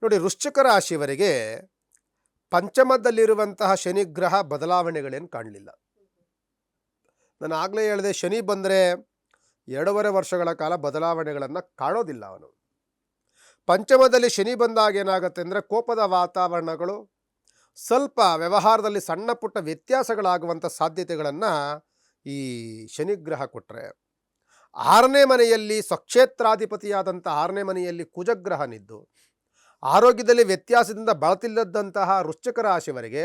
ನೋಡಿ, ವೃಶ್ಚಿಕ ರಾಶಿಯವರಿಗೆ ಪಂಚಮದಲ್ಲಿರುವಂತಹ ಶನಿಗ್ರಹ ಬದಲಾವಣೆಗಳೇನು ಕಾಣಲಿಲ್ಲ. ನಾನು ಆಗಲೇ ಹೇಳಿದೆ, ಶನಿ ಬಂದರೆ 2.5 ವರ್ಷಗಳ ಕಾಲ ಬದಲಾವಣೆಗಳನ್ನು ಕಾಣೋದಿಲ್ಲ ಅವನು. ಪಂಚಮದಲ್ಲಿ ಶನಿ ಬಂದಾಗ ಏನಾಗುತ್ತೆ ಅಂದರೆ, ಕೋಪದ ವಾತಾವರಣಗಳು, ಸ್ವಲ್ಪ ವ್ಯವಹಾರದಲ್ಲಿ ಸಣ್ಣ ಪುಟ್ಟ ವ್ಯತ್ಯಾಸಗಳಾಗುವಂಥ ಸಾಧ್ಯತೆಗಳನ್ನು ಈ ಶನಿಗ್ರಹ ಕೊಟ್ಟರೆ, 6ನೇ ಮನೆಯಲ್ಲಿ ಸ್ವಕ್ಷೇತ್ರಾಧಿಪತಿಯಾದಂಥ 6ನೇ ಮನೆಯಲ್ಲಿ ಕುಜಗ್ರಹನಿದ್ದು ಆರೋಗ್ಯದಲ್ಲಿ ವ್ಯತ್ಯಾಸದಿಂದ ಬಳತಿಲ್ಲದಂತಹ ವೃಶ್ಚಿಕ ರಾಶಿಯವರಿಗೆ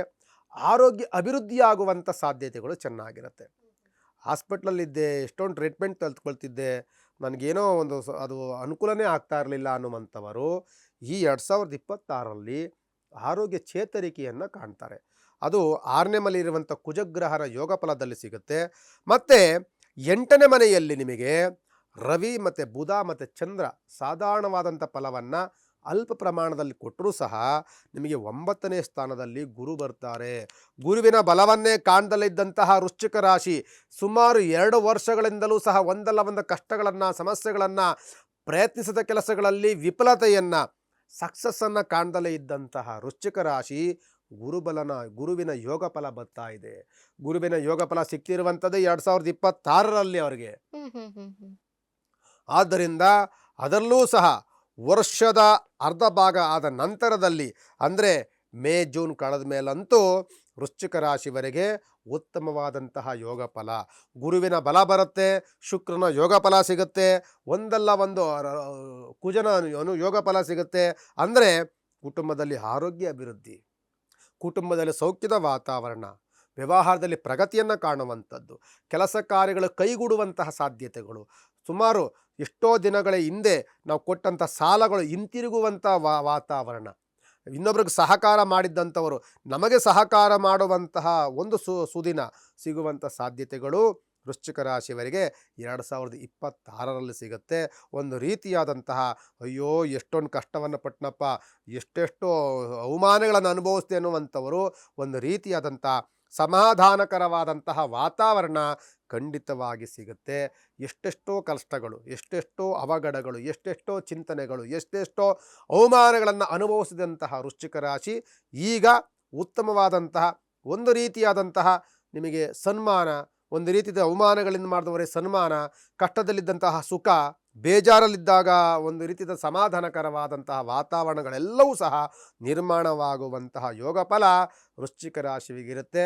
ಆರೋಗ್ಯ ಅಭಿವೃದ್ಧಿಯಾಗುವಂಥ ಸಾಧ್ಯತೆಗಳು ಚೆನ್ನಾಗಿರುತ್ತೆ. ಹಾಸ್ಪಿಟ್ಲಲ್ಲಿದ್ದೆ, ಎಷ್ಟೊಂದು ಟ್ರೀಟ್ಮೆಂಟ್ ತೆಗೆದುಕೊಳ್ತಿದ್ದೆ, ನನಗೇನೋ ಒಂದು ಅದು ಅನುಕೂಲನೇ ಆಗ್ತಾ ಇರಲಿಲ್ಲ ಅನ್ನುವಂಥವರು ಈ 2026ರಲ್ಲಿ ಆರೋಗ್ಯ ಚೇತರಿಕೆಯನ್ನು ಕಾಣ್ತಾರೆ. ಅದು 6ನೇ ಮನೆಯಲ್ಲಿರುವಂಥ ಕುಜಗ್ರಹರ ಯೋಗ ಫಲದಲ್ಲಿ ಸಿಗುತ್ತೆ. ಮತ್ತು 8ನೇ ಮನೆಯಲ್ಲಿ ನಿಮಗೆ ರವಿ ಮತ್ತು ಬುಧ ಮತ್ತು ಚಂದ್ರ ಸಾಧಾರಣವಾದಂಥ ಫಲವನ್ನು ಅಲ್ಪ ಪ್ರಮಾಣದಲ್ಲಿ ಕೊಟ್ಟರೂ ಸಹ ನಿಮಗೆ 9ನೇ ಸ್ಥಾನದಲ್ಲಿ ಗುರು ಬರ್ತಾರೆ. ಗುರುವಿನ ಬಲವನ್ನೇ ಕಾಣದಲ್ಲಿದ್ದಂತಹ ವೃಶ್ಚಿಕ ರಾಶಿ ಸುಮಾರು 2 ವರ್ಷಗಳಿಂದಲೂ ಸಹ ಒಂದಲ್ಲ ಒಂದು ಕಷ್ಟಗಳನ್ನು, ಸಮಸ್ಯೆಗಳನ್ನು, ಪ್ರಯತ್ನಿಸಿದ ಕೆಲಸಗಳಲ್ಲಿ ವಿಫಲತೆಯನ್ನು, ಸಕ್ಸಸ್ಸನ್ನು ಕಾಣದಲ್ಲೇ ಇದ್ದಂತಹ ವೃಶ್ಚಿಕ ರಾಶಿ ಗುರುವಿನ ಯೋಗ ಫಲ ಬರ್ತಾ ಇದೆ. ಗುರುವಿನ ಯೋಗ ಫಲ ಸಿಕ್ತಿರುವಂಥದ್ದು 2026ರಲ್ಲಿ ಅವರಿಗೆ. ಹ್ಮ್ ಹ್ಮ್ ಹ್ಮ್ ಹ್ಮ್ ಆದ್ದರಿಂದ ಅದರಲ್ಲೂ ಸಹ ವರ್ಷದ ಅರ್ಧ ಭಾಗ ಆದ ನಂತರದಲ್ಲಿ, ಅಂದರೆ ಮೇ ಜೂನ್ ಕಳೆದ ಮೇಲಂತೂ ವೃಶ್ಚಿಕ ರಾಶಿವರೆಗೆ ಉತ್ತಮವಾದಂತಹ ಯೋಗ ಫಲ, ಗುರುವಿನ ಬಲ ಬರುತ್ತೆ, ಶುಕ್ರನ ಯೋಗ ಫಲ ಸಿಗುತ್ತೆ, ಒಂದಲ್ಲ ಒಂದು ಕುಜನ ಯೋಗ ಫಲ ಸಿಗುತ್ತೆ. ಅಂದರೆ ಕುಟುಂಬದಲ್ಲಿ ಆರೋಗ್ಯ ಅಭಿವೃದ್ಧಿ, ಕುಟುಂಬದಲ್ಲಿ ಸೌಖ್ಯದ ವಾತಾವರಣ, ವ್ಯವಹಾರದಲ್ಲಿ ಪ್ರಗತಿಯನ್ನು ಕಾಣುವಂಥದ್ದು, ಕೆಲಸ ಕಾರ್ಯಗಳು ಕೈಗೂಡುವಂತಹ ಸಾಧ್ಯತೆಗಳು, ಸುಮಾರು ಎಷ್ಟೋ ದಿನಗಳ ಹಿಂದೆ ನಾವು ಕೊಟ್ಟಂಥ ಸಾಲಗಳು ಹಿಂತಿರುಗುವಂಥ ವಾತಾವರಣ, ಇನ್ನೊಬ್ರಿಗೆ ಸಹಕಾರ ಮಾಡಿದ್ದಂಥವರು ನಮಗೆ ಸಹಕಾರ ಮಾಡುವಂತಹ ಒಂದು ಸುದಿನ ಸಿಗುವಂಥ ಸಾಧ್ಯತೆಗಳು ವೃಶ್ಚಿಕ ರಾಶಿಯವರಿಗೆ 2026ರಲ್ಲಿ ಸಿಗುತ್ತೆ. ಒಂದು ರೀತಿಯಾದಂತಹ ಅಯ್ಯೋ ಎಷ್ಟೊಂದು ಕಷ್ಟವನ್ನು ಪಟ್ಟನಪ್ಪ, ಎಷ್ಟೆಷ್ಟೋ ಅವಮಾನಗಳನ್ನು ಅನುಭವಿಸ್ತೆ ಅನ್ನುವಂಥವರು ಒಂದು ರೀತಿಯಾದಂಥ ಸಮಾಧಾನಕರವಾದಂತಹ ವಾತಾವರಣ ಖಂಡಿತವಾಗಿ ಸಿಗುತ್ತೆ. ಎಷ್ಟೆಷ್ಟೋ ಕಷ್ಟಗಳು, ಎಷ್ಟೆಷ್ಟೋ ಅವಘಡಗಳು, ಎಷ್ಟೆಷ್ಟೋ ಚಿಂತನೆಗಳು, ಎಷ್ಟೆಷ್ಟೋ ಅವಮಾನಗಳನ್ನು ಅನುಭವಿಸಿದಂತಹ ವೃಶ್ಚಿಕ ರಾಶಿ ಈಗ ಉತ್ತಮವಾದಂತಹ ಒಂದು ರೀತಿಯಾದಂತಹ ನಿಮಗೆ ಸನ್ಮಾನ, ಒಂದು ರೀತಿಯ ಅವಮಾನಗಳಿಂದ ಮಾಡಿದವರೇ ಸನ್ಮಾನ, ಕಷ್ಟದಲ್ಲಿದ್ದಂತಹ ಸುಖ, ಬೇಜಾರಲ್ಲಿದ್ದಾಗ ಒಂದು ರೀತಿಯ ಸಮಾಧಾನಕರವಾದಂತಹ ವಾತಾವರಣಗಳೆಲ್ಲವೂ ಸಹ ನಿರ್ಮಾಣವಾಗುವಂತಹ ಯೋಗ ಫಲ ವೃಶ್ಚಿಕ ರಾಶಿಗಿರುತ್ತೆ.